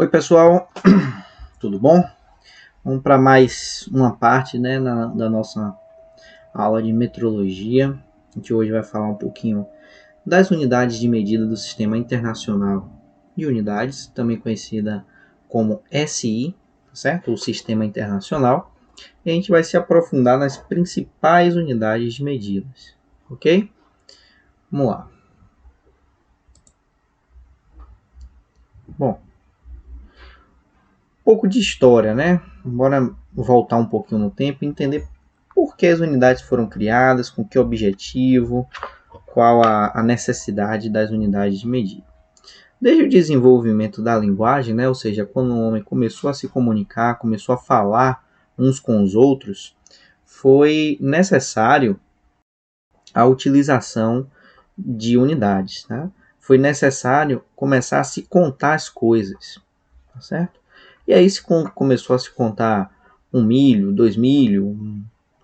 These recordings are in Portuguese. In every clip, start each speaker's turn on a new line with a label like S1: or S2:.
S1: Oi pessoal, tudo bom? Vamos para mais uma parte, né, da nossa aula de metrologia. A gente hoje vai falar um pouquinho das unidades de medida do Sistema Internacional de Unidades, também conhecida como SI, certo? O Sistema Internacional. E a gente vai se aprofundar nas principais unidades de medidas, ok? Vamos lá. Bom, pouco de história, né? Bora voltar um pouquinho no tempo e entender por que as unidades foram criadas, com que objetivo, qual a necessidade das unidades de medida. Desde o desenvolvimento da linguagem, né? Ou seja, quando o homem começou a se comunicar, começou a falar uns com os outros, foi necessário a utilização de unidades. Né? Foi necessário começar a se contar as coisas, tá certo? E aí começou a se contar um milho, 2 milho,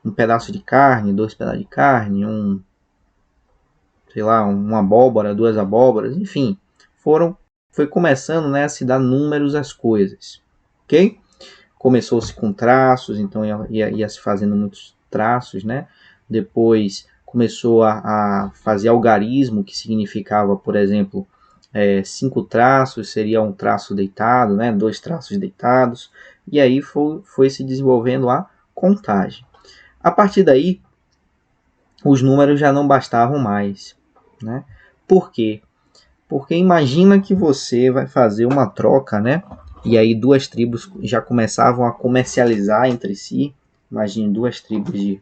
S1: um pedaço de carne, 2 pedaços de carne, sei lá, uma abóbora, 2 abóboras, enfim, foi começando, né, a se dar números às coisas, ok? Começou-se com traços, então ia se fazendo muitos traços, né? Depois começou a fazer algarismo, que significava, por exemplo, 5 traços seria um traço deitado, né? 2 traços deitados, e aí foi se desenvolvendo a contagem. A partir daí, os números já não bastavam mais, né? Por quê? Porque imagina que você vai fazer uma troca, né? E aí 2 tribos já começavam a comercializar entre si. Imagine 2 tribos de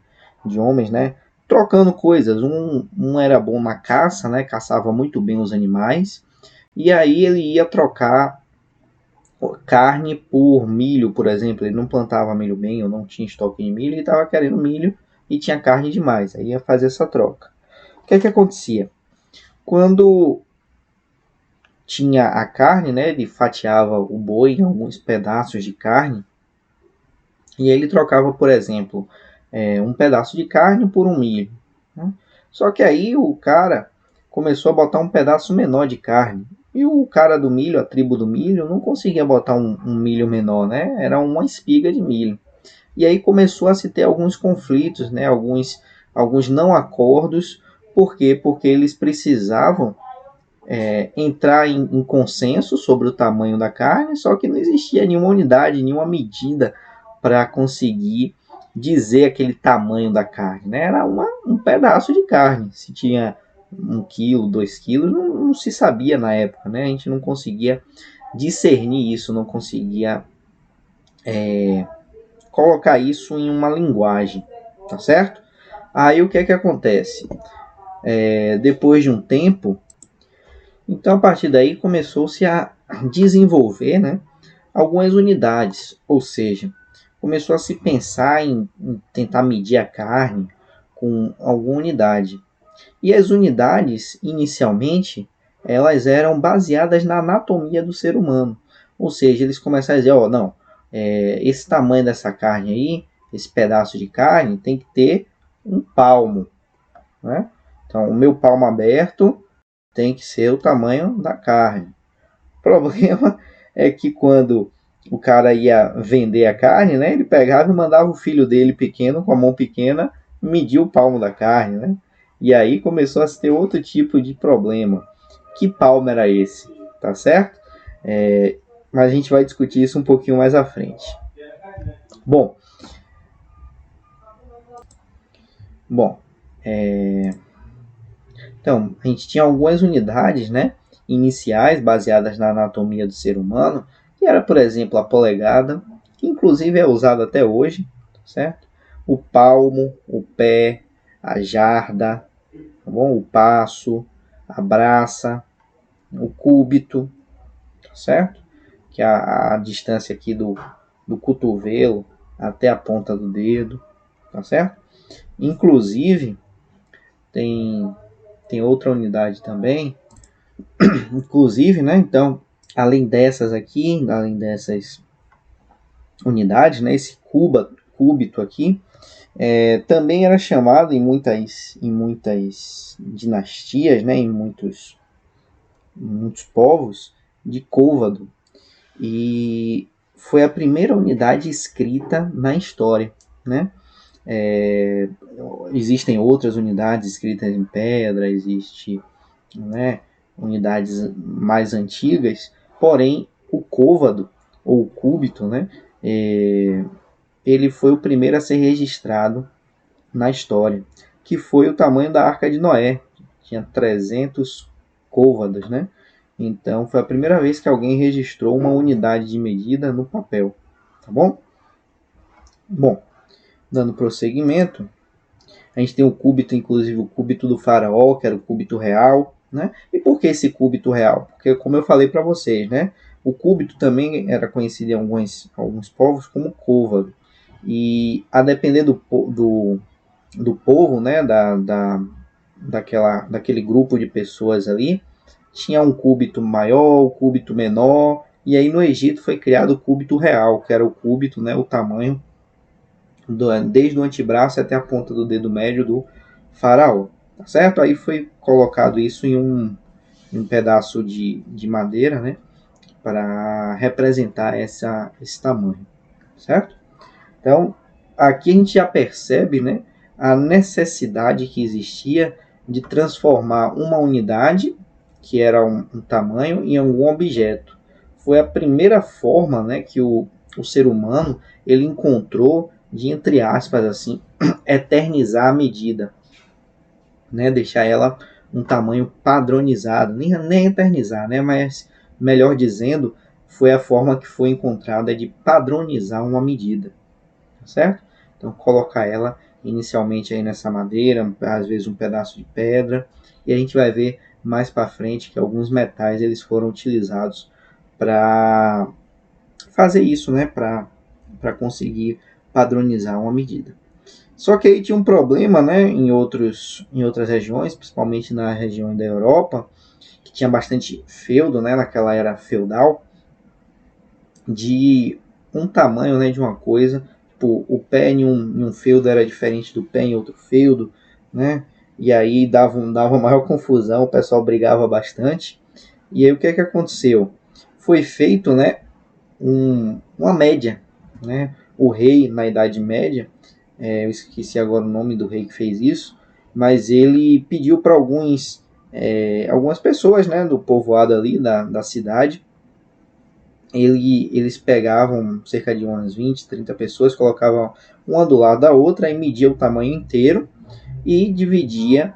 S1: homens, né? Trocando coisas. Um era bom na caça, né? Caçava muito bem os animais. E aí ele ia trocar carne por milho, por exemplo. Ele não plantava milho bem, ou não tinha estoque de milho, e estava querendo milho e tinha carne demais. Aí ia fazer essa troca. O que é que acontecia? Quando tinha a carne, né? Ele fatiava o boi em alguns pedaços de carne e ele trocava, por exemplo, um pedaço de carne por um milho. Né? Só que aí o cara começou a botar um pedaço menor de carne. E o cara do milho, a tribo do milho, não conseguia botar um milho menor, né? Era uma espiga de milho. E aí começou a se ter alguns conflitos, né? Alguns não acordos. Por quê? Porque eles precisavam entrar em consenso sobre o tamanho da carne, só que não existia nenhuma unidade, nenhuma medida para conseguir dizer aquele tamanho da carne. Né? Era um pedaço de carne. Se tinha 1 quilo, 2 quilos, não se sabia na época. Né? A gente não conseguia discernir isso, não conseguia colocar isso em uma linguagem. Tá certo? Aí o que é que acontece? Depois de um tempo, então, a partir daí, começou-se a desenvolver, né, algumas unidades, ou seja, começou a se pensar em tentar medir a carne com alguma unidade. E as unidades, inicialmente, elas eram baseadas na anatomia do ser humano. Ou seja, eles começaram a dizer, não, esse tamanho dessa carne aí, esse pedaço de carne, tem que ter um palmo. Né? Então, o meu palmo aberto tem que ser o tamanho da carne. O problema é que quando o cara ia vender a carne, né, ele pegava e mandava o filho dele pequeno, com a mão pequena, medir o palmo da carne. Né? E aí começou a se ter outro tipo de problema. Que palmo era esse? Tá certo? Mas a gente vai discutir isso um pouquinho mais à frente. Bom, então, a gente tinha algumas unidades, né, iniciais baseadas na anatomia do ser humano, que era, por exemplo, a polegada, que inclusive é usada até hoje, certo? O palmo, o pé, a jarda, tá bom? O passo, a braça, o cúbito, certo? Que é a distância aqui do cotovelo até a ponta do dedo, tá certo? Inclusive, tem outra unidade também, inclusive, né? Então, além dessas aqui, além dessas unidades, né? Esse cúbito aqui, também era chamado em muitas dinastias, né? Em muitos povos, de côvado. e foi a primeira unidade escrita na história, né? Existem outras unidades escritas em pedra, existe, né, unidades mais antigas, porém o côvado ou o cúbito, né, ele foi o primeiro a ser registrado na história, que foi o tamanho da Arca de Noé, tinha 300 côvados, né? Então foi a primeira vez que alguém registrou uma unidade de medida no papel, tá bom? Bom, dando prosseguimento, a gente tem o cúbito, inclusive o cúbito do faraó, que era o cúbito real, né? E por que esse cúbito real? Porque, como eu falei para vocês, né? O cúbito também era conhecido em alguns povos como côvado. E a depender do povo, né? Daquele grupo de pessoas ali, tinha um cúbito maior, o cúbito menor, e aí no Egito foi criado o cúbito real, que era o cúbito, né? O tamanho desde o antebraço até a ponta do dedo médio do faraó, tá certo? Aí foi colocado isso em um pedaço de madeira, né, para representar esse tamanho, certo? Então, aqui a gente já percebe, né, a necessidade que existia de transformar uma unidade, que era um tamanho, em algum objeto. Foi a primeira forma, né, que o ser humano ele encontrou de, entre aspas, assim, eternizar a medida, né, deixar ela um tamanho padronizado, nem eternizar, né, mas melhor dizendo, foi a forma que foi encontrada de padronizar uma medida, certo? Então colocar ela inicialmente aí nessa madeira, às vezes um pedaço de pedra, e a gente vai ver mais para frente que alguns metais eles foram utilizados para fazer isso, né, para conseguir padronizar uma medida. Só que aí tinha um problema, né, em outras regiões, principalmente na região da Europa, que tinha bastante feudo, né, naquela era feudal, de um tamanho, né, de uma coisa, tipo, o pé em um feudo era diferente do pé em outro feudo, né, e aí dava maior confusão, o pessoal brigava bastante, e aí o que é que aconteceu? Foi feito, né, uma média, né, o rei na Idade Média, eu esqueci agora o nome do rei que fez isso, mas ele pediu para algumas pessoas, né, do povoado ali da cidade, eles pegavam cerca de umas 20, 30 pessoas, colocavam uma do lado da outra e media o tamanho inteiro e dividia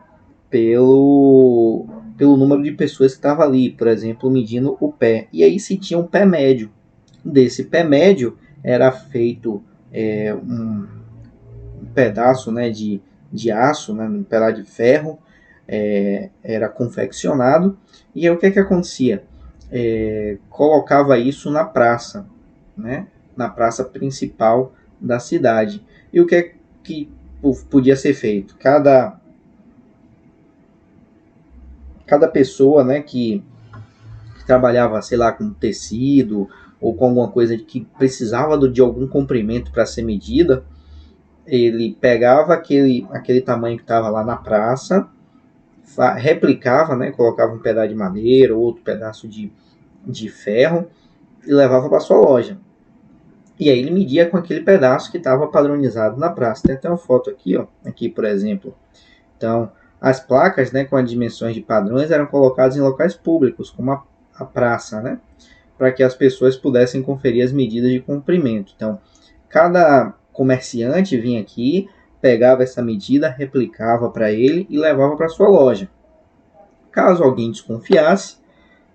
S1: pelo, pelo número de pessoas que estava ali, por exemplo, medindo o pé. E aí se tinha um pé médio. Desse pé médio era feito um pedaço, né, de aço, né, um pedaço de ferro, era confeccionado. E aí o que é que acontecia? Colocava isso na praça, né, na praça principal da cidade. E o que é que podia ser feito? Cada pessoa, né, que trabalhava, sei lá, com tecido ou com alguma coisa que precisava de algum comprimento para ser medida, ele pegava aquele tamanho que estava lá na praça, replicava, né, colocava um pedaço de madeira ou outro pedaço de ferro e levava para sua loja. E aí ele media com aquele pedaço que estava padronizado na praça. Tem até uma foto aqui, ó, aqui por exemplo. Então, as placas, né, com as dimensões de padrões eram colocadas em locais públicos, como a praça, né, para que as pessoas pudessem conferir as medidas de comprimento. Então, cada comerciante vinha aqui, pegava essa medida, replicava para ele e levava para sua loja. Caso alguém desconfiasse,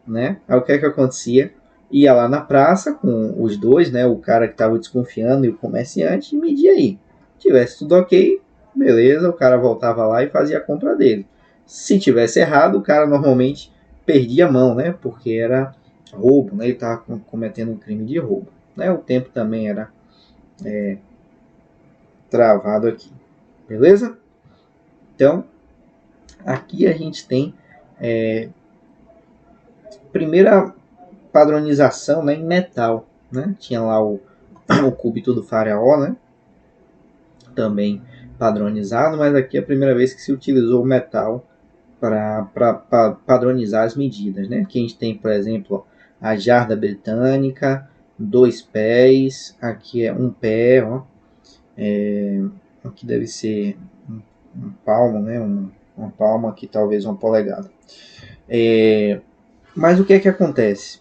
S1: né, aí o que é que acontecia? Ia lá na praça com os dois, né, o cara que estava desconfiando e o comerciante, e media aí. Se tivesse tudo ok, beleza, o cara voltava lá e fazia a compra dele. Se tivesse errado, o cara normalmente perdia a mão, né, porque era roubo, né, ele estava cometendo um crime de roubo. Né, o tempo também era travado aqui, beleza? Então, aqui a gente tem primeira padronização, né, em metal, né? Tinha lá o cúbito do faraó, né? Também padronizado, mas aqui é a primeira vez que se utilizou o metal para padronizar as medidas, né? Aqui a gente tem, por exemplo, a jarda britânica, 2 pés, aqui é 1 pé, ó. Aqui deve ser um palmo, né? Uma palma, aqui talvez 1 polegada. Mas o que é que acontece?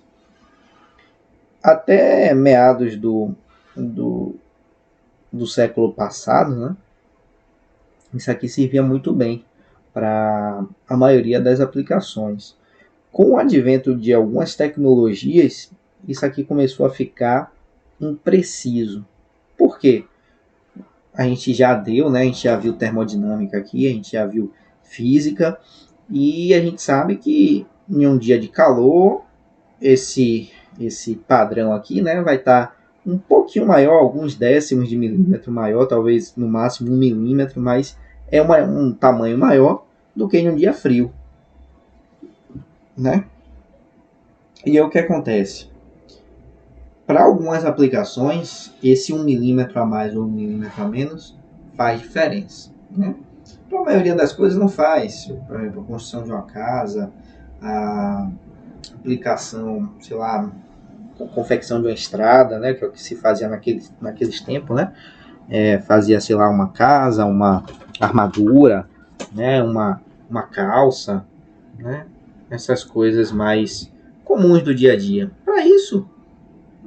S1: Até meados do século passado, né? Isso aqui servia muito bem para a maioria das aplicações. Com o advento de algumas tecnologias, isso aqui começou a ficar impreciso. Por quê? A gente já deu, né? A gente já viu termodinâmica aqui, a gente já viu física, e a gente sabe que em um dia de calor, esse padrão aqui, né, vai estar um pouquinho maior, alguns décimos de milímetro maior, talvez no máximo 1 milímetro, mas é um tamanho maior do que em um dia frio, né? E aí o que acontece? Para algumas aplicações, esse 1 milímetro a mais ou 1 milímetro a menos faz diferença, né? Para a maioria das coisas não faz. Por exemplo, a construção de uma casa, a aplicação, sei lá, a confecção de uma estrada, né? Que é o que se fazia naqueles tempos, né? Fazia, sei lá, uma casa, uma armadura, né? Uma calça, né? Essas coisas mais comuns do dia a dia. Para isso,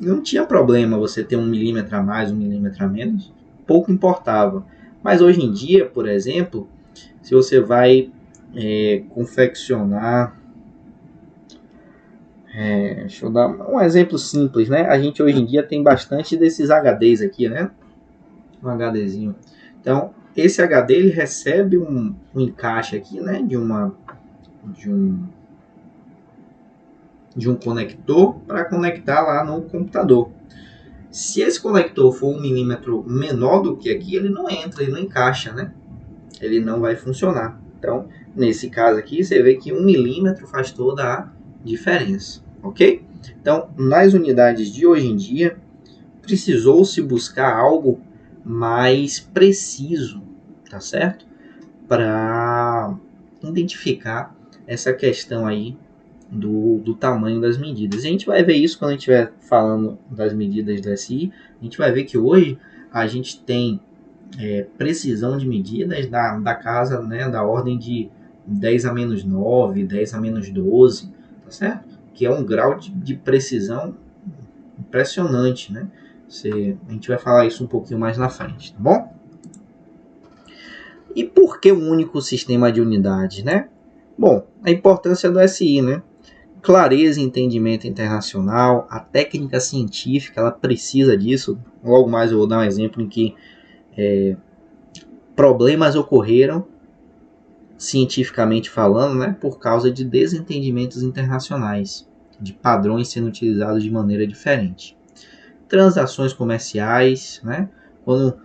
S1: não tinha problema você ter 1 milímetro a mais, 1 milímetro a menos, pouco importava. Mas hoje em dia, por exemplo, se você vai confeccionar, deixa eu dar um exemplo simples, né? A gente hoje em dia tem bastante desses HDs aqui, né? Um HDzinho. Então, esse HD ele recebe um encaixe aqui, né? De um conector para conectar lá no computador. Se esse conector for 1 milímetro menor do que aqui, ele não entra, ele não encaixa, né? Ele não vai funcionar. Então, nesse caso aqui, você vê que 1 milímetro faz toda a diferença, ok? Então, nas unidades de hoje em dia, precisou-se buscar algo mais preciso, tá certo? Para identificar essa questão aí do tamanho das medidas. E a gente vai ver isso quando a gente estiver falando das medidas do SI. A gente vai ver que hoje a gente tem precisão de medidas da casa, né, da ordem de 10 a menos 9, 10 a menos 12, tá certo? Que é um grau de precisão impressionante, né? A gente vai falar isso um pouquinho mais na frente, tá bom? E por que um único sistema de unidades, né? Bom, a importância do SI, né? Clareza e entendimento internacional, a técnica científica, ela precisa disso. Logo mais eu vou dar um exemplo em que problemas ocorreram, cientificamente falando, né, por causa de desentendimentos internacionais, de padrões sendo utilizados de maneira diferente. Transações comerciais, né, quando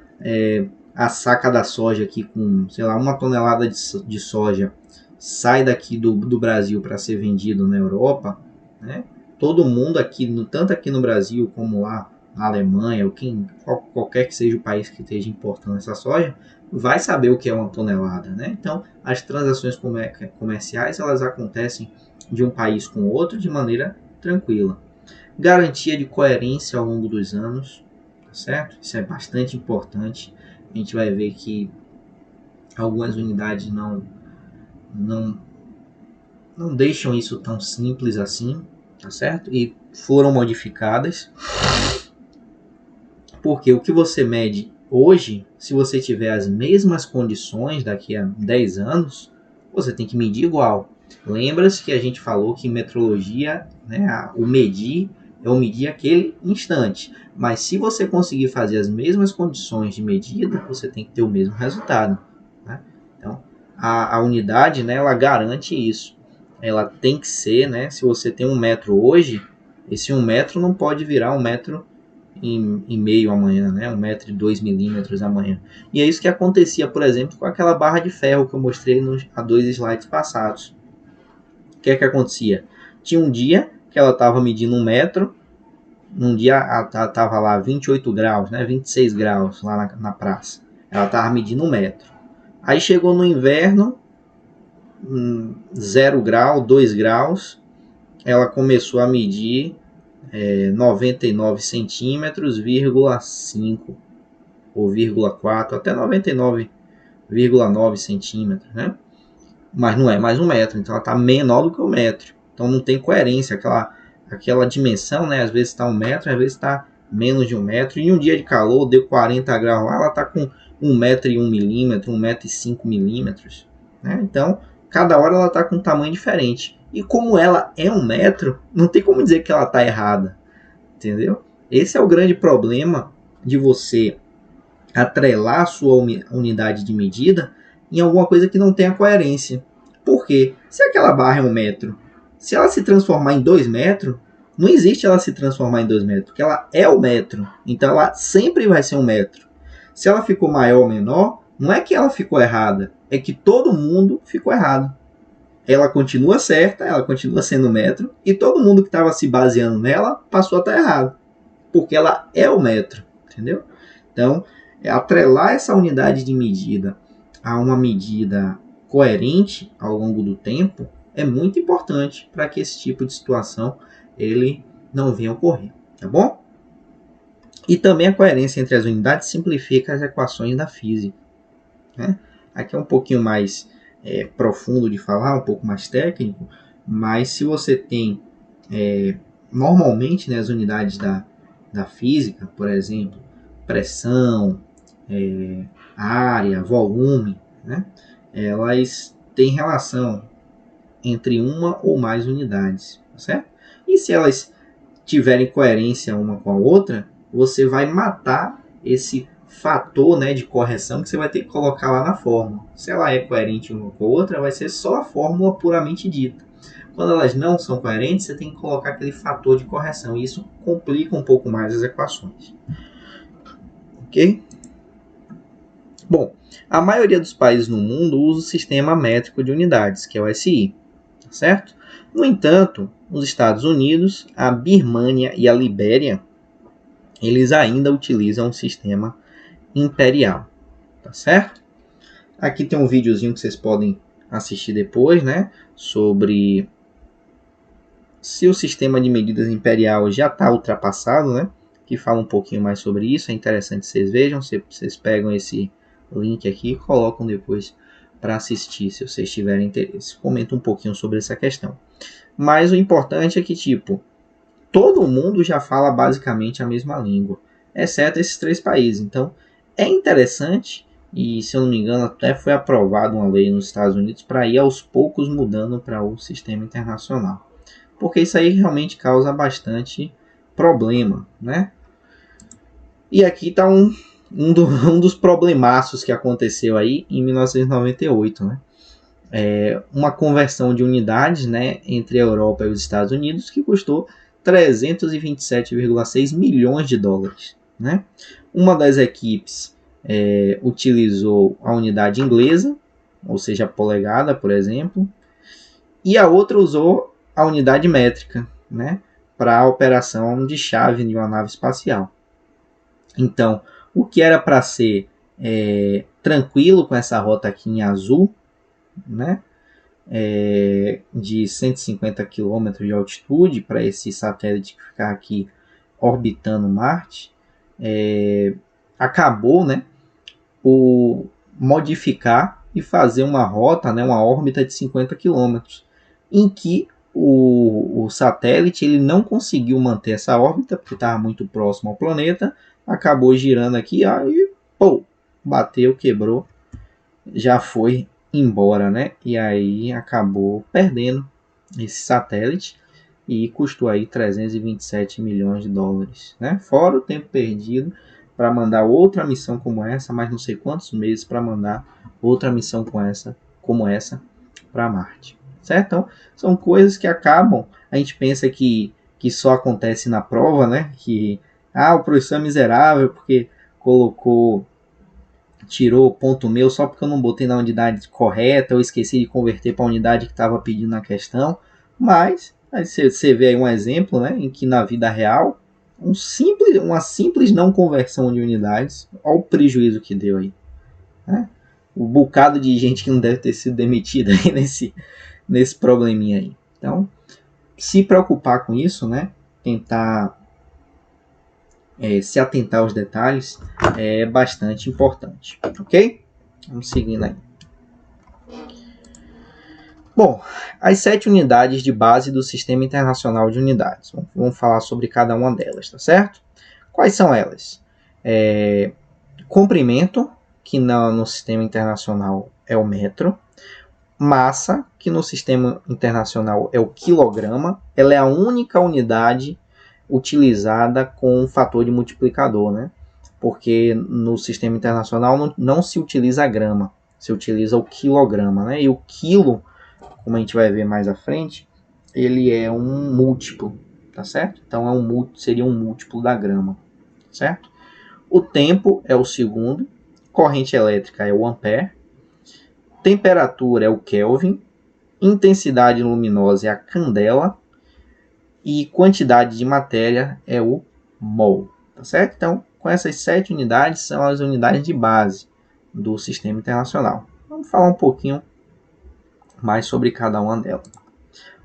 S1: a saca da soja aqui com, sei lá, 1 tonelada de soja sai daqui do Brasil para ser vendido na Europa, né, todo mundo aqui, tanto aqui no Brasil como lá na Alemanha, ou qualquer que seja o país que esteja importando essa soja, vai saber o que é 1 tonelada, né? Então, as transações comerciais, elas acontecem de um país com outro de maneira tranquila. Garantia de coerência ao longo dos anos, tá certo? Isso é bastante importante. A gente vai ver que algumas unidades não deixam isso tão simples assim, tá certo? E foram modificadas. Porque o que você mede hoje, se você tiver as mesmas condições daqui a 10 anos, você tem que medir igual. Lembra-se que a gente falou que em metrologia, né, o medir é o medir aquele instante. Mas se você conseguir fazer as mesmas condições de medida, você tem que ter o mesmo resultado, né? Então, a unidade, né, ela garante isso. Ela tem que ser, né, se você tem 1 metro hoje, esse 1 metro não pode virar 1 metro e meio amanhã, né? 1 metro e 2 milímetros amanhã. E é isso que acontecia, por exemplo, com aquela barra de ferro que eu mostrei há 2 slides passados. O que é que acontecia? Tinha um dia que ela estava medindo 1 metro, num dia ela estava lá 28 graus, né? 26 graus lá na praça. Ela estava medindo 1 metro. Aí chegou no inverno, 0 grau, 2 graus. O ela começou a medir 99 centímetros, 5 ou 4, até 99,9 centímetros, né? Mas não é mais 1 metro, então ela está menor do que 1 metro. Então não tem coerência, aquela dimensão, né? Às vezes está 1 metro, às vezes está menos de 1 metro. E um dia de calor, deu 40 graus lá, ela está com 1 metro e 1 milímetro, 1 metro e 5 milímetros. Né? Então, cada hora ela está com um tamanho diferente. E como ela é 1 metro, não tem como dizer que ela está errada. Entendeu? Esse é o grande problema de você atrelar a sua unidade de medida em alguma coisa que não tenha coerência. Por quê? Se aquela barra é 1 metro, se ela se transformar em 2 metros, não existe ela se transformar em 2 metros, porque ela é 1 metro. Então ela sempre vai ser 1 metro. Se ela ficou maior ou menor, não é que ela ficou errada, é que todo mundo ficou errado. Ela continua certa, ela continua sendo 1 metro, e todo mundo que estava se baseando nela passou a estar errado, porque ela é 1 metro, entendeu? Então, atrelar essa unidade de medida a uma medida coerente ao longo do tempo é muito importante para que esse tipo de situação ele não venha a ocorrer, tá bom? E também a coerência entre as unidades simplifica as equações da física, né? Aqui é um pouquinho mais profundo de falar, um pouco mais técnico, mas se você tem normalmente, né, as unidades da física, por exemplo, pressão, área, volume, né, elas têm relação entre uma ou mais unidades, certo? E se elas tiverem coerência uma com a outra, você vai matar esse fator, né, de correção que você vai ter que colocar lá na fórmula. Se ela é coerente uma com a outra, vai ser só a fórmula puramente dita. Quando elas não são coerentes, você tem que colocar aquele fator de correção. E isso complica um pouco mais as equações. Ok? Bom, a maioria dos países no mundo usa o sistema métrico de unidades, que é o SI. Certo? No entanto, nos Estados Unidos, a Birmânia e a Libéria, eles ainda utilizam o sistema imperial. Tá certo? Aqui tem um videozinho que vocês podem assistir depois, né? Sobre se o sistema de medidas imperial já está ultrapassado, né? Que fala um pouquinho mais sobre isso. É interessante que vocês vejam. Vocês pegam esse link aqui e colocam depois para assistir, se vocês tiverem interesse. Comenta um pouquinho sobre essa questão. Mas o importante é que, tipo, todo mundo já fala basicamente a mesma língua, exceto esses 3 países. Então, é interessante, e se eu não me engano, até foi aprovada uma lei nos Estados Unidos para ir aos poucos mudando para o sistema internacional. Porque isso aí realmente causa bastante problema, né? E aqui está um dos problemaços que aconteceu aí em 1998, né? Uma conversão de unidades, né, entre a Europa e os Estados Unidos que custou 327,6 milhões de dólares. Né? Uma das equipes utilizou a unidade inglesa, ou seja, a polegada, por exemplo, e a outra usou a unidade métrica, né, para a operação de chave de uma nave espacial. Então, o que era para ser tranquilo com essa rota aqui em azul, né, de 150 km de altitude para esse satélite ficar aqui orbitando Marte, acabou, né, por modificar e fazer uma rota, né, uma órbita de 50 km, em que o satélite ele não conseguiu manter essa órbita porque estava muito próximo ao planeta, acabou girando aqui, aí pô, bateu, quebrou, já foi embora, né? E aí acabou perdendo esse satélite e custou aí 327 milhões de dólares, né? Fora o tempo perdido para mandar outra missão como essa, mais não sei quantos meses para mandar outra missão como essa para Marte, certo? Então, são coisas que acabam, a gente pensa que só acontece na prova, né? Que o professor é miserável porque tirou ponto meu só porque eu não botei na unidade correta, eu esqueci de converter para a unidade que estava pedindo na questão. Mas aí você vê aí um exemplo, né, em que na vida real uma simples não conversão de unidades, olha o prejuízo que deu aí, né? O bocado de gente que não deve ter sido demitida aí nesse probleminha aí. Então, se preocupar com isso, né? Tentar se atentar aos detalhes é bastante importante, ok? Vamos seguindo aí. Bom, as 7 unidades de base do Sistema Internacional de Unidades. Vamos falar sobre cada uma delas, tá certo? Quais são elas? Comprimento, que no Sistema Internacional é o metro. Massa, que no Sistema Internacional é o quilograma. Ela é a única unidade utilizada com um fator de multiplicador, né? Porque no Sistema Internacional não se utiliza a grama, se utiliza o quilograma, né? E o quilo, como a gente vai ver mais à frente, ele é um múltiplo, tá certo? Então seria um múltiplo da grama, certo? O tempo é o segundo, corrente elétrica é o ampere, temperatura é o Kelvin, intensidade luminosa é a candela e quantidade de matéria é o mol, tá certo? Então, com essas 7 unidades são as unidades de base do Sistema Internacional. Vamos falar um pouquinho mais sobre cada uma delas.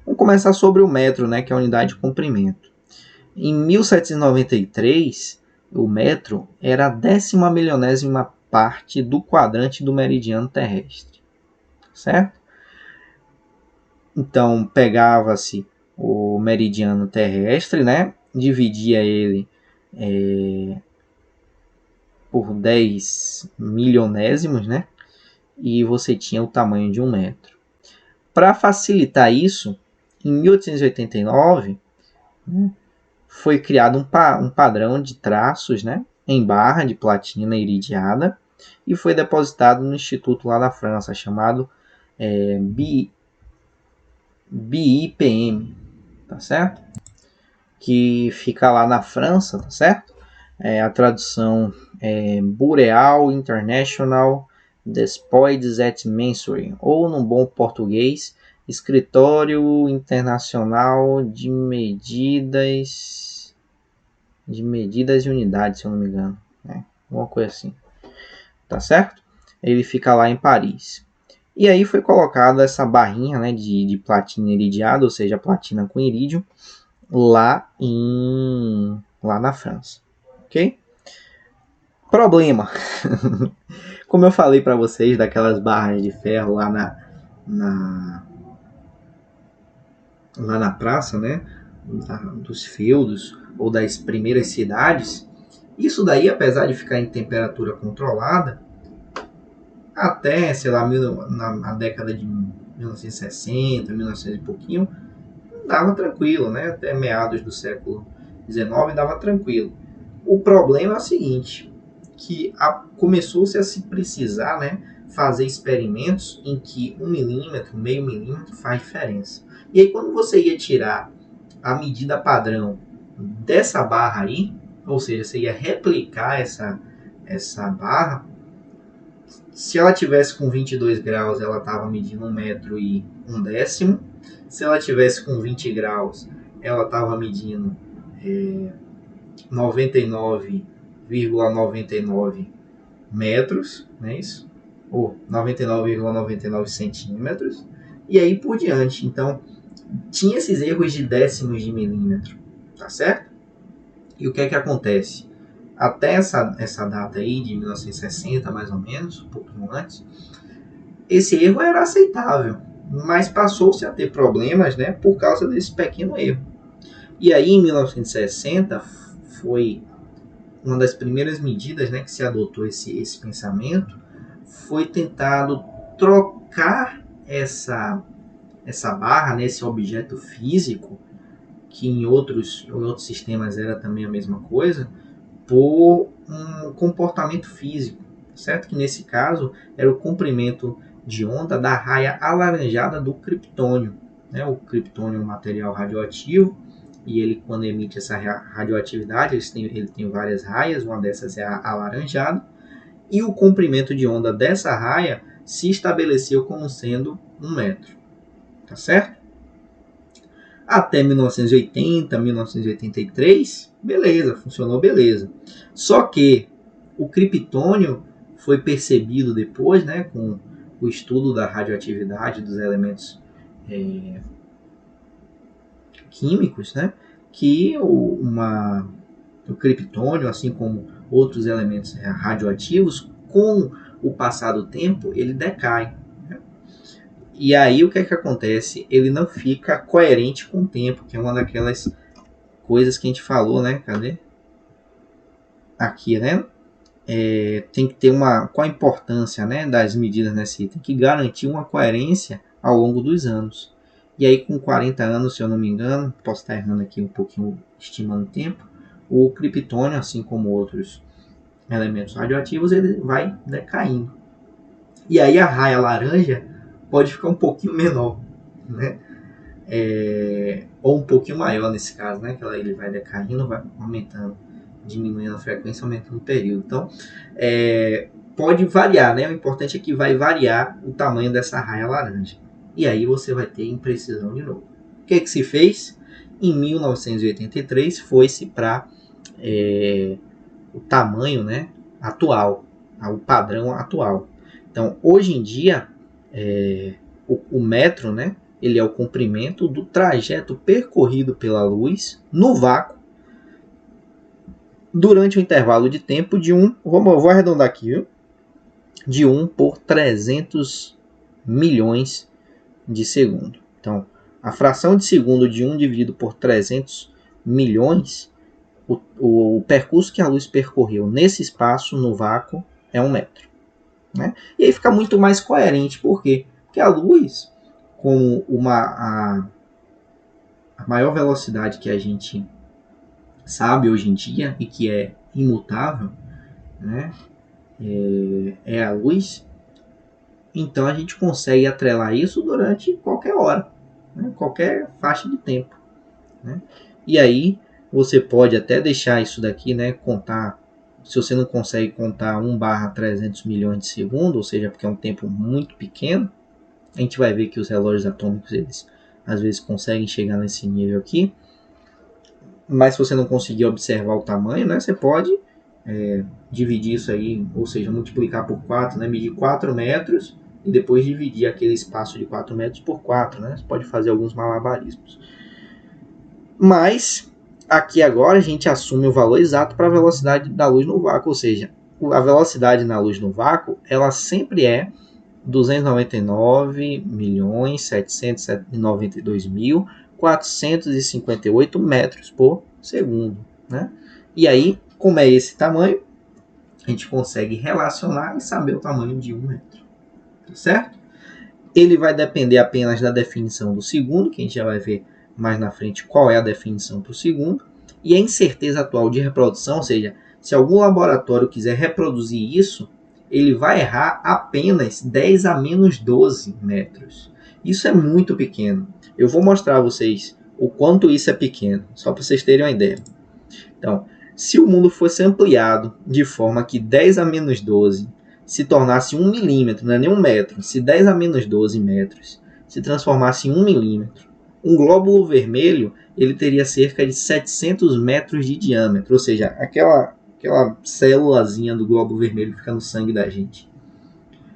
S1: Vamos começar sobre o metro, né, que é a unidade de comprimento. Em 1793, o metro era a 10ª parte do quadrante do meridiano terrestre, certo? Então, pegava-se o meridiano terrestre, né, dividia ele por 10 milionésimos, né, e você tinha o tamanho de 1 metro. Para facilitar isso, em 1889, foi criado um padrão de traços, né, em barra de platina iridiada e foi depositado no instituto lá na França, chamado BIPM, tá certo? Que fica lá na França, tá certo? A tradução é Bureau International des Poids et Mesures, ou no bom português, Escritório Internacional de Medidas e Unidades, se eu não me engano, né? Alguma coisa assim, tá certo? Ele fica lá em Paris. E aí foi colocada essa barrinha, né, de platina iridiada, ou seja, platina com irídio, lá na França, ok? Problema. Como eu falei para vocês daquelas barras de ferro lá na praça, né, dos feudos ou das primeiras cidades, isso daí, apesar de ficar em temperatura controlada, até, sei lá, na década de 1960, 1900 e pouquinho, dava tranquilo, né? Até meados do século XIX dava tranquilo. O problema é o seguinte, que começou-se a se precisar, né, fazer experimentos em que 1 milímetro, meio milímetro faz diferença. E aí quando você ia tirar a medida padrão dessa barra aí, ou seja, você ia replicar essa barra, se ela tivesse com 22 graus, ela estava medindo 1 metro e 1 décimo. Se ela tivesse com 20 graus, ela estava medindo 99,99 metros, não é isso? Ou 99,99 centímetros. E aí por diante. Então, tinha esses erros de décimos de milímetro, tá certo? E o que é que acontece? Até essa data aí, de 1960, mais ou menos, um pouquinho antes, esse erro era aceitável, mas passou-se a ter problemas, né, por causa desse pequeno erro. E aí, em 1960, foi uma das primeiras medidas, né, que se adotou esse pensamento, foi tentado trocar essa barra, né, esse objeto físico, que em outros sistemas era também a mesma coisa, por um comportamento físico, certo? Que nesse caso era o comprimento de onda da raia alaranjada do criptônio, né? O criptônio é um material radioativo e ele, quando emite essa radioatividade, ele tem várias raias, uma dessas é a alaranjada, e o comprimento de onda dessa raia se estabeleceu como sendo 1 metro, tá certo? Até 1980, 1983, beleza, funcionou beleza. Só que o criptônio foi percebido depois, né, com o estudo da radioatividade dos elementos químicos, né, que o criptônio, assim como outros elementos radioativos, com o passar do tempo, ele decai. Né? E aí o que é que acontece? Ele não fica coerente com o tempo, que é uma daquelas coisas que a gente falou, né? Cadê? Aqui, né? Tem que ter qual a importância, né, das medidas nesse item? Tem que garantir uma coerência ao longo dos anos. E aí com 40 anos, se eu não me engano, posso estar errando aqui um pouquinho, estimando o tempo, o criptônio, assim como outros elementos radioativos, ele vai decaindo. E aí a raia laranja pode ficar um pouquinho menor, né? Ou um pouquinho maior nesse caso, né? Que ele vai decaindo, vai aumentando, diminuindo a frequência, aumentando o período. Então, pode variar, né? O importante é que vai variar o tamanho dessa raia laranja. E aí você vai ter imprecisão de novo. O que se fez? Em 1983 foi-se para o tamanho, né, atual, o padrão atual. Então, hoje em dia, o metro, né, ele é o comprimento do trajeto percorrido pela luz no vácuo durante um intervalo de tempo de vou arredondar aqui, viu? De 1 por 300 milhões de segundo. Então, a fração de segundo de 1 dividido por 300 milhões, o percurso que a luz percorreu nesse espaço, no vácuo, é 1 metro. Né? E aí fica muito mais coerente. Por quê? Porque a luz, com a maior velocidade que a gente sabe hoje em dia e que é imutável, né, é a luz, então a gente consegue atrelar isso durante qualquer hora, né, qualquer faixa de tempo. Né? E aí você pode até deixar isso daqui, né, contar, se você não consegue contar 1/300 milhões de segundos, ou seja, porque é um tempo muito pequeno, a gente vai ver que os relógios atômicos, eles às vezes conseguem chegar nesse nível aqui, mas se você não conseguir observar o tamanho, né, você pode dividir isso aí, ou seja, multiplicar por 4, né, medir 4 metros e depois dividir aquele espaço de 4 metros por 4. Né, você pode fazer alguns malabarismos. Mas aqui agora a gente assume o valor exato para a velocidade da luz no vácuo, ou seja, a velocidade na luz no vácuo, ela sempre é 299.792.458 metros por segundo. Né? E aí, como é esse tamanho, a gente consegue relacionar e saber o tamanho de 1 metro. Certo? Ele vai depender apenas da definição do segundo, que a gente já vai ver mais na frente qual é a definição para o segundo. E a incerteza atual de reprodução, ou seja, se algum laboratório quiser reproduzir isso, ele vai errar apenas 10 a menos 12 metros. Isso é muito pequeno. Eu vou mostrar a vocês o quanto isso é pequeno, só para vocês terem uma ideia. Então, se o mundo fosse ampliado de forma que 10 a menos 12 se tornasse 1 milímetro, não é nem 1 metro, se 10 a menos 12 metros se transformasse em 1 milímetro, um glóbulo vermelho ele teria cerca de 700 metros de diâmetro, ou seja, aquela célulazinha do glóbulo vermelho que fica no sangue da gente.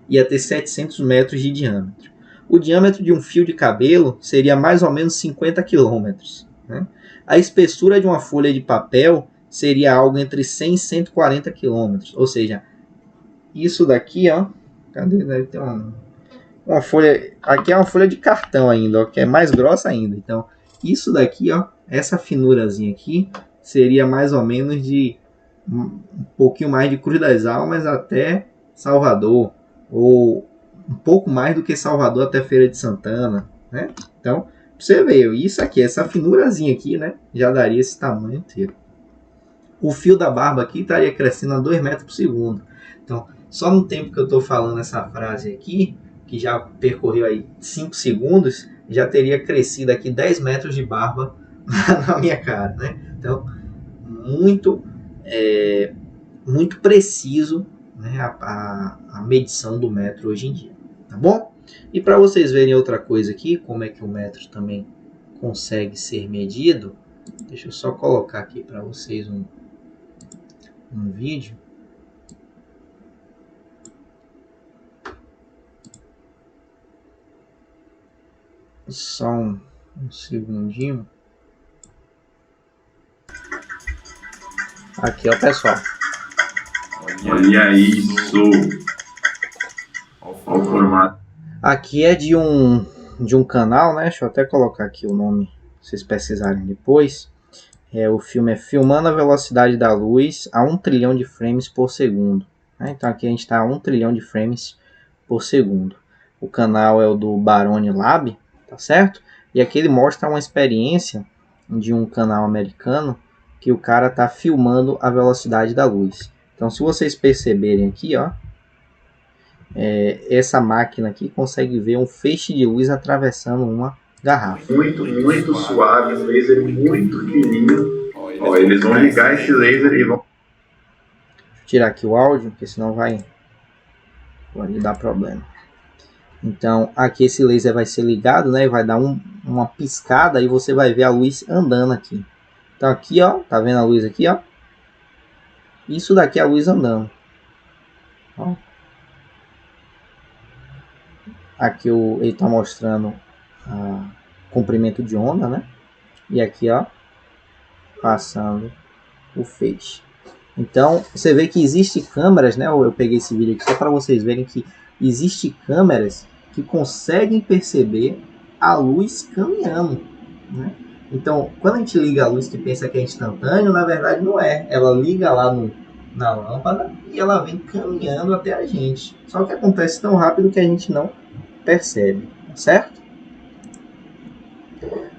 S1: Ia ter 700 metros de diâmetro. O diâmetro de um fio de cabelo seria mais ou menos 50 quilômetros. Né? A espessura de uma folha de papel seria algo entre 100 e 140 quilômetros. Ou seja, isso daqui, ó, cadê? Deve ter uma folha. Aqui é uma folha de cartão ainda, ó, que é mais grossa ainda. Então, isso daqui, ó, essa finurazinha aqui, seria mais ou menos de um pouquinho mais de Cruz das Almas até Salvador, ou um pouco mais do que Salvador até Feira de Santana, né? Então, você vê, isso aqui, essa finurazinha aqui, né, já daria esse tamanho inteiro. O fio da barba aqui estaria crescendo a 2 metros por segundo. Então, só no tempo que eu estou falando essa frase aqui, que já percorreu aí 5 segundos, já teria crescido aqui 10 metros de barba na minha cara, né? Então, muito preciso, né, a medição do metro hoje em dia, tá bom? E para vocês verem outra coisa aqui, como é que o metro também consegue ser medido, deixa eu só colocar aqui para vocês um vídeo. Só um segundinho. Aqui, ó, pessoal.
S2: Olha isso. Olha o formato.
S1: Aqui é de um canal, né? Deixa eu até colocar aqui o nome, se vocês pesquisarem depois. O filme é Filmando a Velocidade da Luz a 1 trilhão de frames por segundo. Né? Então aqui a gente está a 1 trilhão de frames por segundo. O canal é o do Barone Lab, tá certo? E aqui ele mostra uma experiência de um canal americano que o cara está filmando a velocidade da luz. Então se vocês perceberem aqui, ó, essa máquina aqui consegue ver um feixe de luz atravessando uma garrafa.
S2: Muito suave, um laser muito fininho. Ó, eles vão ligar esse laser e vão...
S1: Deixa eu tirar aqui o áudio, porque senão pode dar problema. Então aqui esse laser vai ser ligado, né? Vai dar uma piscada e você vai ver a luz andando aqui. Então aqui, ó, tá vendo a luz aqui, ó? Isso daqui é a luz andando. Ó. Aqui ele está mostrando comprimento de onda, né? E aqui, ó, passando o feixe. Então, você vê que existe câmeras, né? Eu peguei esse vídeo aqui só para vocês verem que existe câmeras que conseguem perceber a luz caminhando, né? Então, quando a gente liga a luz que pensa que é instantâneo, na verdade não é. Ela liga lá na lâmpada e ela vem caminhando até a gente. Só que acontece tão rápido que a gente não percebe, certo?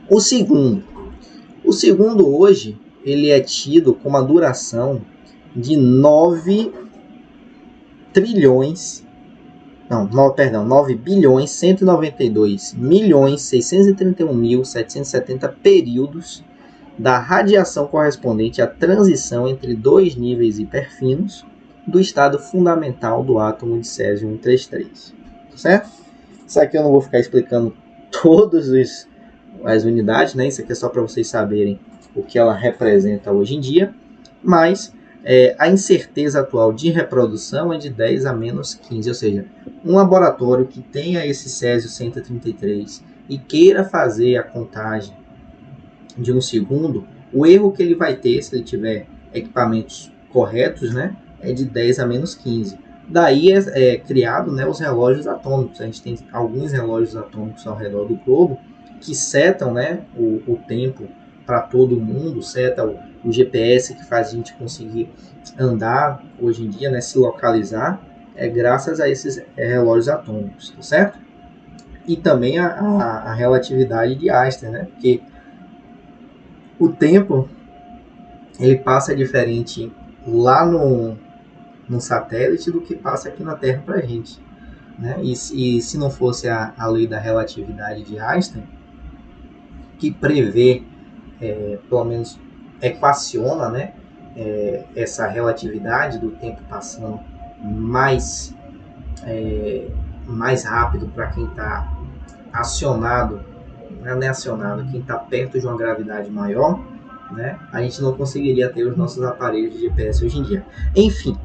S1: O segundo hoje, ele é tido com uma duração de 9 bilhões 192 milhões 631.770 períodos da radiação correspondente à transição entre dois níveis hiperfinos do estado fundamental do átomo de Césio 133, certo? Isso aqui eu não vou ficar explicando todas as unidades, né? Isso aqui é só para vocês saberem o que ela representa hoje em dia, mas a incerteza atual de reprodução é de 10 a menos 15, ou seja, um laboratório que tenha esse Césio 133 e queira fazer a contagem de um segundo, o erro que ele vai ter, se ele tiver equipamentos corretos, né, é de 10 a menos 15. Daí é criado, né, os relógios atômicos. A gente tem alguns relógios atômicos ao redor do globo que setam, né, o tempo para todo mundo, seta o GPS que faz a gente conseguir andar hoje em dia, né, se localizar, graças a esses relógios atômicos, tá certo? E também a relatividade de Einstein, né, porque o tempo ele passa diferente lá no satélite do que passa aqui na Terra para a gente, né? E se não fosse a lei da relatividade de Einstein, que prevê, pelo menos equaciona, né, essa relatividade do tempo passando mais rápido para quem está acionado, não é acionado, quem está perto de uma gravidade maior, né, a gente não conseguiria ter os nossos aparelhos de GPS hoje em dia. Enfim,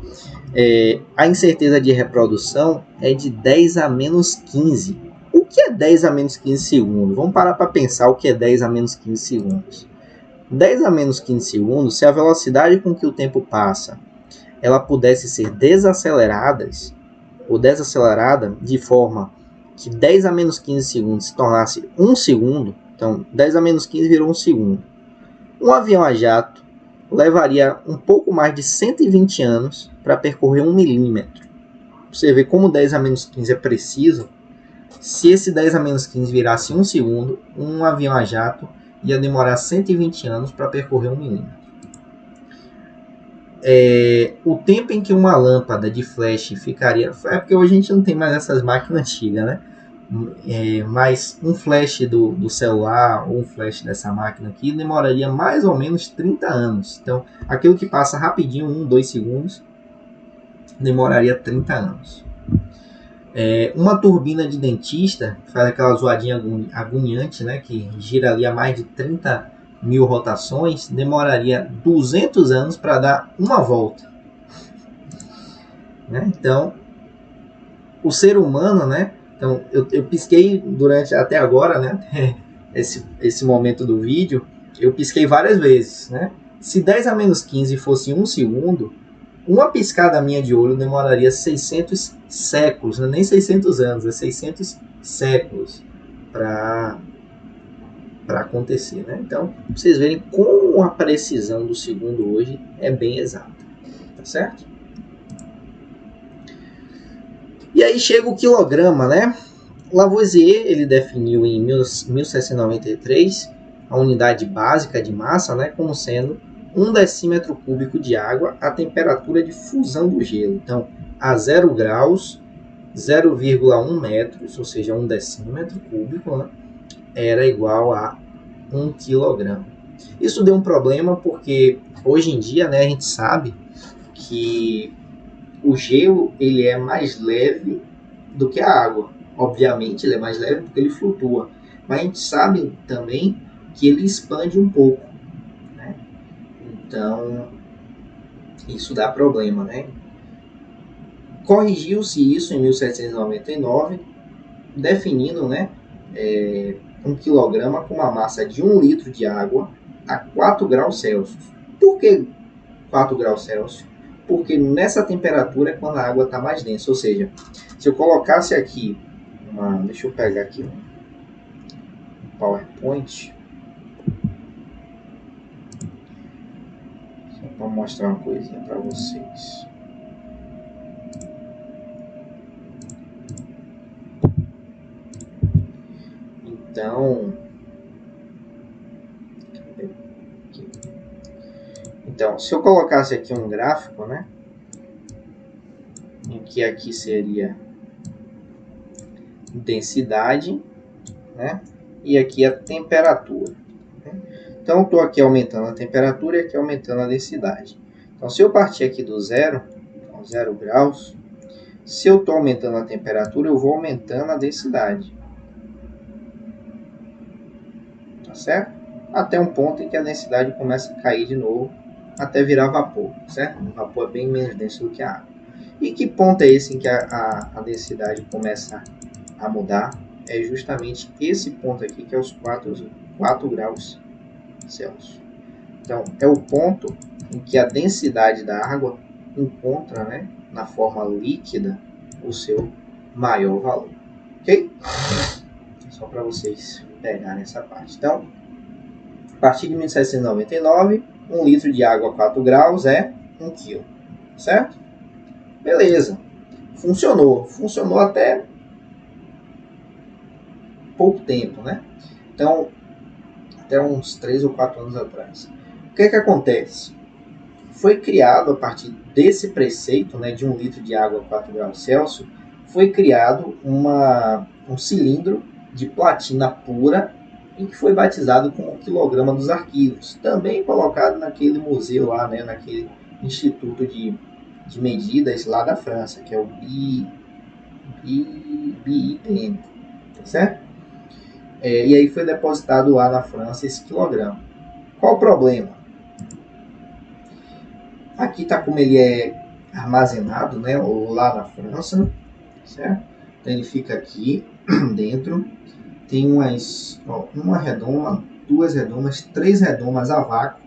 S1: a incerteza de reprodução é de 10 a menos 15. O que é 10 a menos 15 segundos? Vamos parar para pensar o que é 10 a menos 15 segundos. 10 a menos 15 segundos, se a velocidade com que o tempo passa ela pudesse ser desacelerada de forma que 10 a menos 15 segundos se tornasse 1 segundo, então 10 a menos 15 virou 1 segundo. Um avião a jato levaria um pouco mais de 120 anos para percorrer 1 milímetro. Você vê como 10 a menos 15 é preciso. Se esse 10 a menos 15 virasse 1 segundo, um avião a jato ia demorar 120 anos para percorrer 1 milímetro. O tempo em que uma lâmpada de flash ficaria... É porque hoje a gente não tem mais essas máquinas antigas, né? Mas um flash do celular ou um flash dessa máquina aqui demoraria mais ou menos 30 anos. Então, aquilo que passa rapidinho, 1, 2 segundos, demoraria 30 anos. Uma turbina de dentista, que faz aquela zoadinha agoniante, né, que gira ali a mais de 30 mil rotações, demoraria 200 anos para dar uma volta. Né? Então, o ser humano, né? Então, eu pisquei até agora, né? Esse momento do vídeo, eu pisquei várias vezes, né? Se 10 a menos 15 fosse 1 segundo, uma piscada minha de olho demoraria 600 séculos, não é nem 600 anos, é 600 séculos para acontecer, né? Então, vocês verem como a precisão do segundo hoje é bem exata, tá certo? E aí chega o quilograma, né? Lavoisier, ele definiu em 1793 a unidade básica de massa, né, como sendo 1 decímetro cúbico de água a temperatura de fusão do gelo. Então, a 0 graus, 0,1 metros, ou seja, 1 decímetro cúbico, né, era igual a 1 quilograma. Isso deu um problema porque hoje em dia, né, a gente sabe que o gelo ele é mais leve do que a água. Obviamente ele é mais leve porque ele flutua, mas a gente sabe também que ele expande um pouco, né? Então isso dá problema, né? Corrigiu-se isso em 1799, definindo, né, 1 quilograma com uma massa de 1 litro de água a 4 graus Celsius. Por que 4 graus Celsius? Porque nessa temperatura é quando a água está mais densa, ou seja, se eu colocasse aqui deixa eu pegar aqui um PowerPoint só para mostrar uma coisinha para vocês. Então, se eu colocasse aqui um gráfico, né, em que aqui seria densidade, né, e aqui a temperatura. Né? Então, estou aqui aumentando a temperatura e aqui aumentando a densidade. Então, se eu partir aqui do zero, então 0 graus, se eu estou aumentando a temperatura, eu vou aumentando a densidade. Tá certo? Até um ponto em que a densidade começa a cair de novo, até virar vapor, certo? O vapor é bem menos denso do que a água. E que ponto é esse em que a densidade começa a mudar? É justamente esse ponto aqui, que é os 4 graus Celsius. Então, é o ponto em que a densidade da água encontra, né, na forma líquida, o seu maior valor. Ok? Só para vocês pegarem essa parte. Então, a partir de 1799, 1 litro de água a 4 graus é 1 kg. Certo? Beleza. Funcionou até pouco tempo, né? Então, até uns 3 ou 4 anos atrás. O que é que acontece? Foi criado, a partir desse preceito, né, de 1 litro de água a 4 graus Celsius, foi criado um cilindro de platina pura e que foi batizado como o quilograma dos arquivos. Também colocado naquele museu lá, né, naquele instituto de medidas lá da França, que é o BIPM, certo? E aí foi depositado lá na França esse quilograma. Qual o problema? Aqui está como ele é armazenado, né, lá na França, certo? Então ele fica aqui dentro. Tem uma redoma, 2 redomas, 3 redomas a vácuo,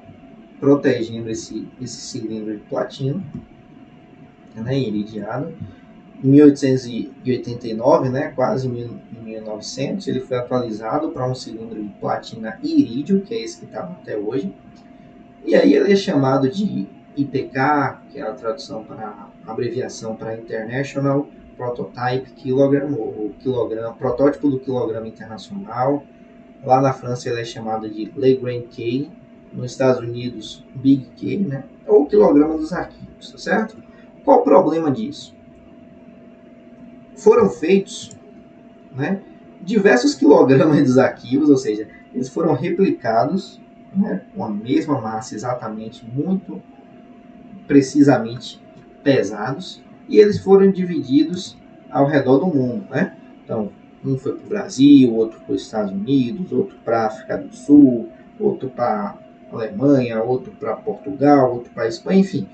S1: protegendo esse cilindro de platina, né, iridiado. Em 1889, né, quase em 1900, ele foi atualizado para um cilindro de platina e irídio, que é esse que está até hoje. E aí ele é chamado de IPK, que é a tradução para a abreviação para International Prototype Kilogram, ou quilograma, protótipo do quilograma internacional. Lá na França ele é chamado de Le Grand K, nos Estados Unidos Big K, né, ou quilograma dos arquivos, tá certo? Qual o problema disso? Foram feitos, né, diversos quilogramas dos arquivos, ou seja, eles foram replicados, né, com a mesma massa exatamente, muito precisamente pesados, e eles foram divididos ao redor do mundo, né? Então, um foi para o Brasil, outro para os Estados Unidos, outro para a África do Sul, outro para a Alemanha, outro para Portugal, outro para a Espanha, enfim.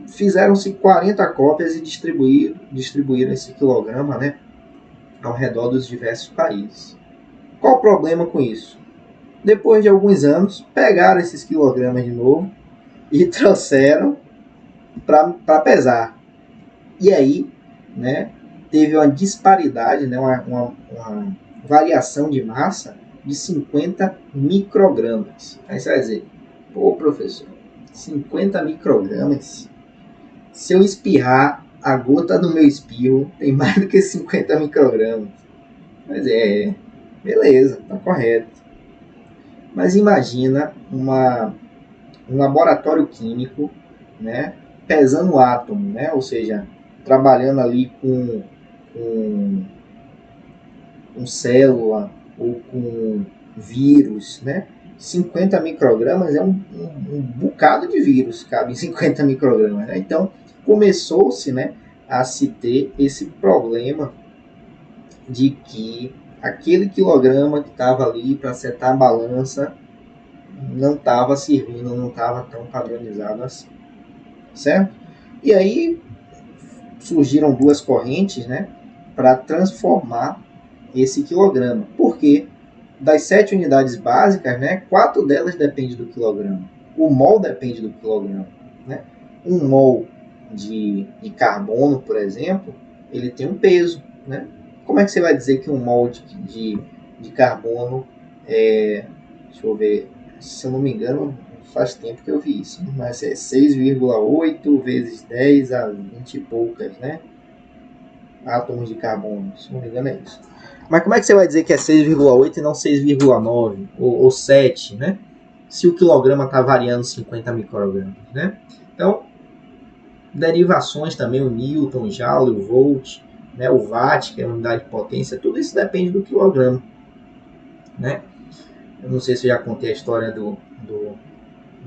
S1: Fizeram-se 40 cópias e distribuíram esse quilograma, né, ao redor dos diversos países. Qual o problema com isso? Depois de alguns anos, pegaram esses quilogramas de novo e trouxeram para pesar. E aí, né, teve uma disparidade, né, uma variação de massa de 50 microgramas. Aí você vai dizer, pô, professor, 50 microgramas? Se eu espirrar, a gota do meu espirro tem mais do que 50 microgramas. Mas beleza, tá correto. Mas imagina um laboratório químico, né, pesando átomo, né, ou seja, trabalhando ali com célula ou com vírus, né? 50 microgramas é um bocado de vírus, cabe em 50 microgramas. Né? Então, começou-se, né, a se ter esse problema de que aquele quilograma que estava ali para setar a balança não estava servindo, não estava tão padronizado assim, certo? E aí surgiram duas correntes, né, para transformar esse quilograma. Porque das 7 unidades básicas, né, 4 delas dependem do quilograma. O mol depende do quilograma. Né? Um mol de carbono, por exemplo, ele tem um peso. Né? Como é que você vai dizer que um mol de carbono deixa eu ver, se eu não me engano, faz tempo que eu vi isso, mas é 6,8 vezes 10 a 20 e poucas, né? Átomos de carbono, se não me engano é isso. Mas como é que você vai dizer que é 6,8 e não 6,9 ou 7, né? Se o quilograma está variando 50 microgramas, né? Então, derivações também, o Newton, o Joule, o Volt, né? O Watt, que é a unidade de potência, tudo isso depende do quilograma, né? Eu não sei se eu já contei a história do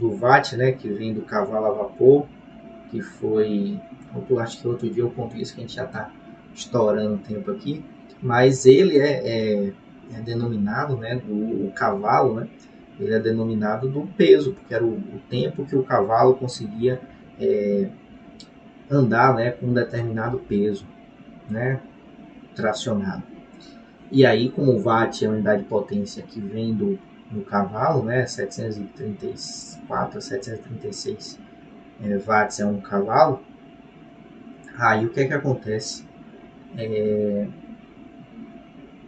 S1: Watt, né? Que vem do cavalo a vapor, que foi... acho que outro dia eu contei isso, que a gente já está estourando o tempo aqui. Mas ele é denominado, né, o cavalo, né, ele é denominado do peso, porque era o tempo que o cavalo conseguia andar, né, com um determinado peso, né, tracionado. E aí, como o watt é a unidade de potência que vem do cavalo, né, 734 a 736 watts é um cavalo, aí o que é que acontece?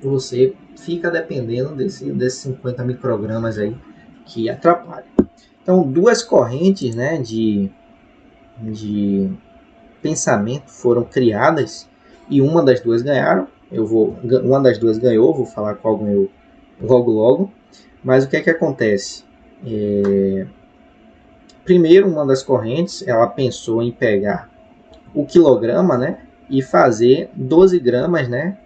S1: Você fica dependendo desses 50 microgramas aí que atrapalha. Então, duas correntes, né, de pensamento foram criadas e uma das duas ganharam. Uma das duas ganhou, vou falar qual ganhou logo. Mas o que é que acontece? Primeiro, uma das correntes, ela pensou em pegar o quilograma, né, e fazer 12 gramas, né,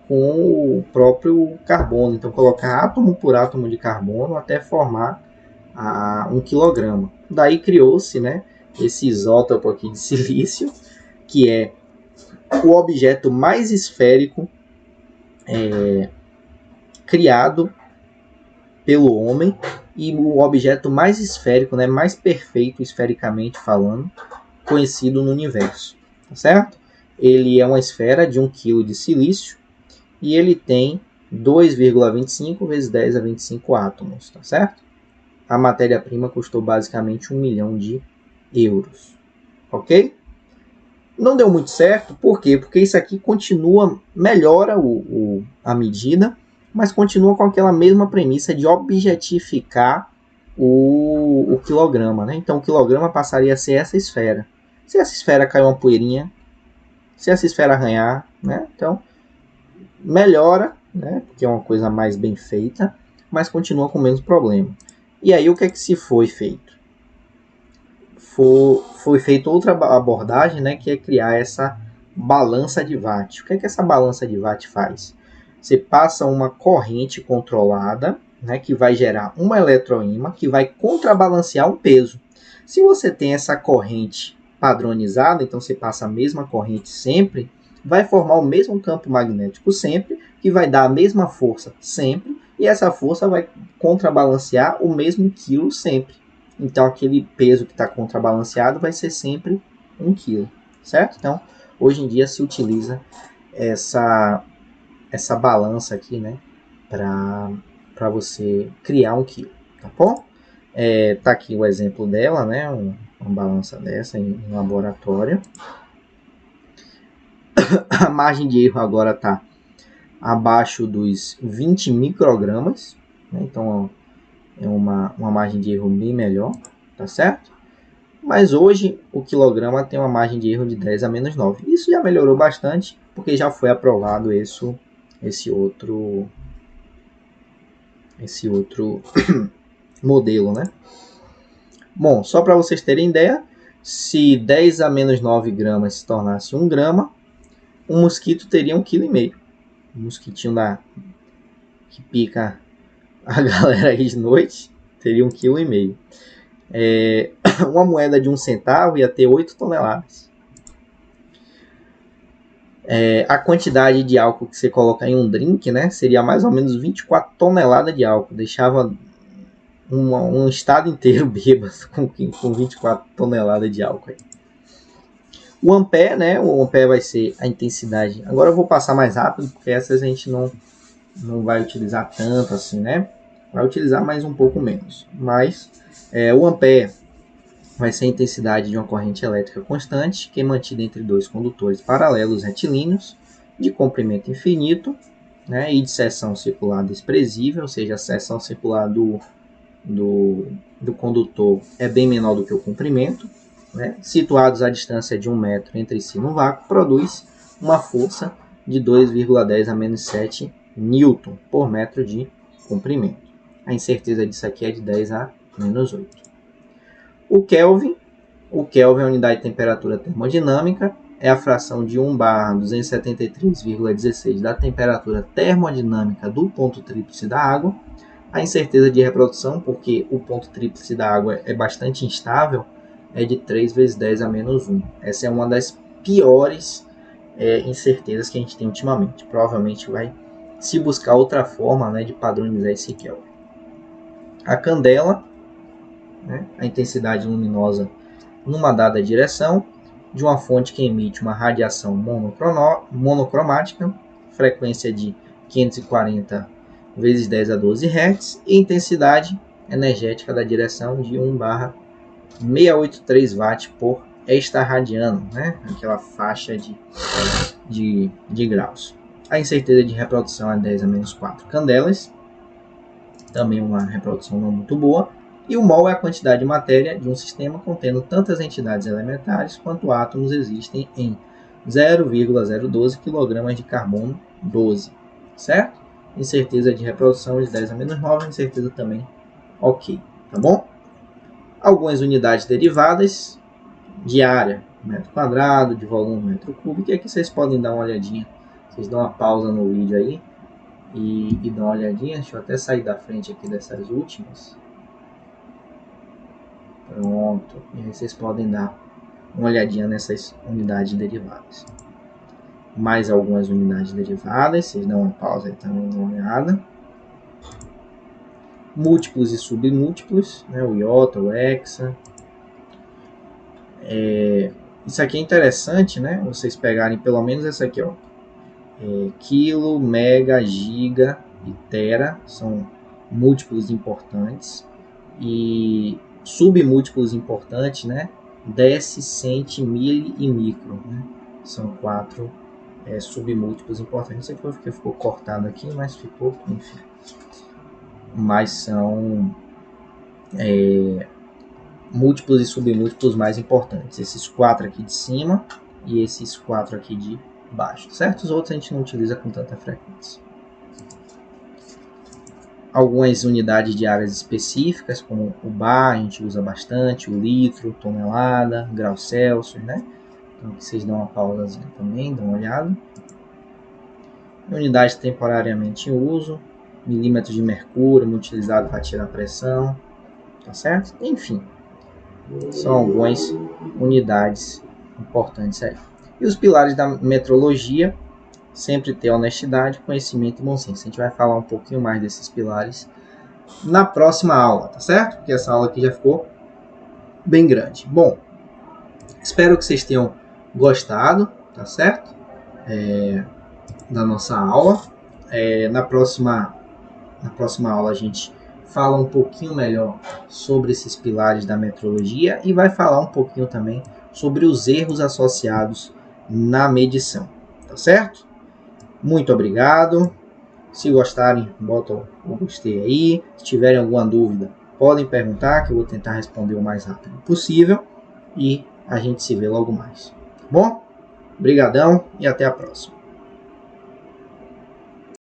S1: com o próprio carbono. Então, colocar átomo por átomo de carbono até formar 1 quilograma. Daí criou-se, né, esse isótopo aqui de silício, que é o objeto mais esférico criado pelo homem e o objeto mais esférico, né, mais perfeito esfericamente falando, conhecido no universo. Tá certo? Ele é uma esfera de 1 kg de silício e ele tem 2,25 vezes 10 a 25 átomos, tá certo? A matéria-prima custou basicamente 1 milhão de euros, ok? Não deu muito certo, por quê? Porque isso aqui melhora a medida, mas continua com aquela mesma premissa de objetificar o quilograma, né? Então o quilograma passaria a ser essa esfera. Se essa esfera cair uma poeirinha, se essa esfera arranhar, né? Então melhora, né, porque é uma coisa mais bem feita, mas continua com o mesmo problema. E aí o que é que se foi feito? Foi feita outra abordagem, né, que é criar essa balança de watt. O que é que essa balança de watt faz? Você passa uma corrente controlada, né, que vai gerar um eletroímã que vai contrabalancear um peso. Se você tem essa corrente padronizada, então você passa a mesma corrente sempre, vai formar o mesmo campo magnético sempre, que vai dar a mesma força sempre, e essa força vai contrabalancear o mesmo quilo sempre. Então aquele peso que está contrabalanceado vai ser sempre 1 quilo, certo? Então hoje em dia se utiliza essa balança aqui, né, para para você criar 1 kg, tá bom? Tá aqui o exemplo dela, né? Uma balança dessa em laboratório. A margem de erro agora está abaixo dos 20 microgramas, né? Então é uma margem de erro bem melhor, tá certo? Mas hoje o quilograma tem uma margem de erro de 10 a menos 9. Isso já melhorou bastante, porque já foi aprovado esse outro modelo, né? Bom, só para vocês terem ideia, se 10 a menos 9 gramas se tornasse 1 grama, um mosquito teria 1,5 kg. Um mosquitinho que pica a galera aí de noite teria 1,5 kg. Uma moeda de 1 centavo ia ter 8 toneladas. A quantidade de álcool que você coloca em um drink, né, seria mais ou menos 24 toneladas de álcool. Deixava um estado inteiro bêbado com 24 toneladas de álcool. O ampere, né, o ampere vai ser a intensidade. Agora eu vou passar mais rápido, porque essas a gente não vai utilizar tanto assim, né? Vai utilizar mais um pouco menos. Mas o ampere vai ser a intensidade de uma corrente elétrica constante, que é mantida entre dois condutores paralelos retilíneos, de comprimento infinito, né, e de seção circular desprezível, ou seja, a seção circular do condutor é bem menor do que o comprimento, né, situados à distância de 1 metro entre si no vácuo, produz uma força de 2,10 a menos 7 Newton por metro de comprimento. A incerteza disso aqui é de 10 a menos 8. O Kelvin é a unidade de temperatura termodinâmica, é a fração de 1/273,16 da temperatura termodinâmica do ponto tríplice da água. A incerteza de reprodução, porque o ponto tríplice da água é bastante instável, é de 3 vezes 10 a menos 1. Essa é uma das piores incertezas que a gente tem ultimamente. Provavelmente vai se buscar outra forma, né, de padronizar esse Kelvin. A candela, né, a intensidade luminosa numa dada direção de uma fonte que emite uma radiação monocromática, frequência de 540 vezes 10 a 12 Hz e intensidade energética da direção de 1/683 Watt por extra-radiano, né? Aquela faixa de graus. A incerteza de reprodução é 10 a menos 4 candelas, também uma reprodução não muito boa. E o mol é a quantidade de matéria de um sistema contendo tantas entidades elementares quanto átomos existem em 0,012 kg de carbono 12, certo? Incerteza de reprodução de 10 a menos 9, incerteza também ok, tá bom? Algumas unidades derivadas de área, metro quadrado, de volume, metro cúbico, e aqui vocês podem dar uma olhadinha, vocês dão uma pausa no vídeo aí e dão uma olhadinha. Deixa eu até sair da frente aqui dessas últimas. Pronto, e aí vocês podem dar uma olhadinha nessas unidades derivadas. Mais algumas unidades derivadas, vocês dão uma pausa aí também, dão uma olhada. Múltiplos e submúltiplos, né, o iota, o hexa. Isso aqui é interessante, né, vocês pegarem pelo menos essa aqui, ó. Quilo, mega, giga e tera são múltiplos importantes. E submúltiplos importantes, né? Deci, centi, mili e micro, né? São 4 submúltiplos importantes. Não sei porque ficou cortado aqui, mas ficou, enfim. Mas são múltiplos e submúltiplos mais importantes. Esses 4 aqui de cima e esses 4 aqui de baixo, certo? Os outros a gente não utiliza com tanta frequência. Algumas unidades de áreas específicas, como o bar, a gente usa bastante, o litro, tonelada, graus Celsius, né? Então aqui vocês dão uma pausazinha também, dão uma olhada. Unidade temporariamente em uso, milímetros de mercúrio, muito utilizado para tirar pressão, tá certo? Enfim, são algumas unidades importantes aí. E os pilares da metrologia, sempre ter honestidade, conhecimento e bom senso. A gente vai falar um pouquinho mais desses pilares na próxima aula, tá certo? Porque essa aula aqui já ficou bem grande. Bom, espero que vocês tenham gostado, tá certo? Da nossa aula. Na próxima Na próxima aula a gente fala um pouquinho melhor sobre esses pilares da metrologia e vai falar um pouquinho também sobre os erros associados na medição, tá certo? Muito obrigado. Se gostarem, botam o gostei aí. Se tiverem alguma dúvida, podem perguntar que eu vou tentar responder o mais rápido possível e a gente se vê logo mais. Tá bom? Obrigadão e até a próxima.